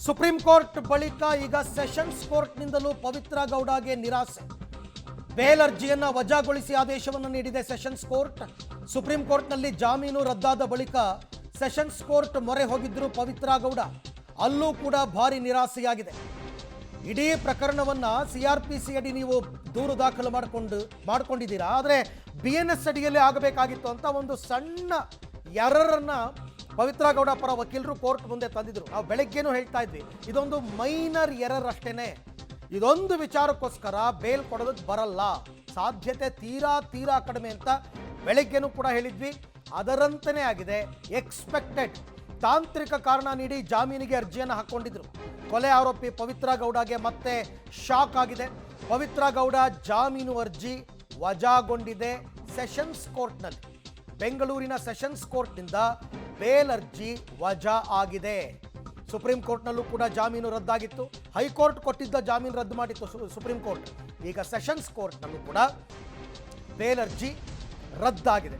Supreme court ಬಳಿಕ ಈಗ sessions ಕೋರ್ಟ್ನಿಂದಲೂ ಪವಿತ್ರ ಗೌಡಗೆ ನಿರಾಸೆ. ಬೇಲ್ ಅರ್ಜಿಯನ್ನು ವಜಾಗೊಳಿಸಿ ಆದೇಶವನ್ನು ನೀಡಿದೆ ಸೆಷನ್ಸ್ ಕೋರ್ಟ್. ಸುಪ್ರೀಂ ಕೋರ್ಟ್ನಲ್ಲಿ ಜಾಮೀನು ರದ್ದಾದ ಬಳಿಕ ಸೆಷನ್ಸ್ ಕೋರ್ಟ್ ಮೊರೆ ಹೋಗಿದ್ರು ಪವಿತ್ರ ಗೌಡ. ಅಲ್ಲೂ ಕೂಡ ಭಾರಿ ನಿರಾಸೆಯಾಗಿದೆ. ಇಡೀ ಪ್ರಕರಣವನ್ನು CRPC ಅಡಿ ನೀವು ದೂರು ದಾಖಲು ಮಾಡ್ಕೊಂಡಿದ್ದೀರಾ, ಆದರೆ BNS ಅಡಿಯಲ್ಲೇ ಆಗಬೇಕಾಗಿತ್ತು ಅಂತ ಒಂದು ಸಣ್ಣ ಎರರನ್ನು ಪವಿತ್ರ ಗೌಡ ಪರ ವಕೀಲರು ಕೋರ್ಟ್ ಮುಂದೆ ತಂದಿದ್ರು. ನಾವು ಬೆಳಗ್ಗೆನೂ ಹೇಳ್ತಾ ಇದ್ವಿ, ಇದೊಂದು ಮೈನರ್ ಎರರ್ ಅಷ್ಟೇನೆ. ಇದೊಂದು ವಿಚಾರಕ್ಕೋಸ್ಕರ ಬೇಲ್ ಕೊಡೋದಕ್ಕೆ ಬರಲ್ಲ, ಸಾಧ್ಯತೆ ತೀರಾ ಕಡಿಮೆ ಅಂತ ಬೆಳಗ್ಗೆನೂ ಕೂಡ ಹೇಳಿದ್ವಿ. ಅದರಂತೆಯೇ ಆಗಿದೆ. ಎಕ್ಸ್ಪೆಕ್ಟೆಡ್ ತಾಂತ್ರಿಕ ಕಾರಣ ನೀಡಿ ಜಾಮೀನಿಗೆ ಅರ್ಜಿಯನ್ನು ಹಾಕ್ಕೊಂಡಿದ್ರು. ಕೊಲೆ ಆರೋಪಿ ಪವಿತ್ರ ಗೌಡಗೆ ಮತ್ತೆ ಶಾಕ್ ಆಗಿದೆ. ಪವಿತ್ರ ಗೌಡ ಜಾಮೀನು ಅರ್ಜಿ ವಜಾಗೊಂಡಿದೆ ಸೆಷನ್ಸ್ ಕೋರ್ಟ್ನಲ್ಲಿ. ಬೆಂಗಳೂರಿನ ಸೆಷನ್ಸ್ ಕೋರ್ಟ್ನಿಂದ ಬೇಲ್ ಅರ್ಜಿ ವಜಾ ಆಗಿದೆ. ಸುಪ್ರೀಂ ಕೋರ್ಟ್ನಲ್ಲೂ ಕೂಡ ಜಾಮೀನು ರದ್ದಾಗಿತ್ತು. ಹೈಕೋರ್ಟ್ ಕೊಟ್ಟಿದ್ದ ಜಾಮೀನು ರದ್ದು ಮಾಡಿತ್ತು ಸುಪ್ರೀಂ ಕೋರ್ಟ್. ಈಗ ಸೆಷನ್ಸ್ ಕೋರ್ಟ್ನಲ್ಲೂ ಕೂಡ ಬೇಲ್ ಅರ್ಜಿ ರದ್ದಾಗಿದೆ.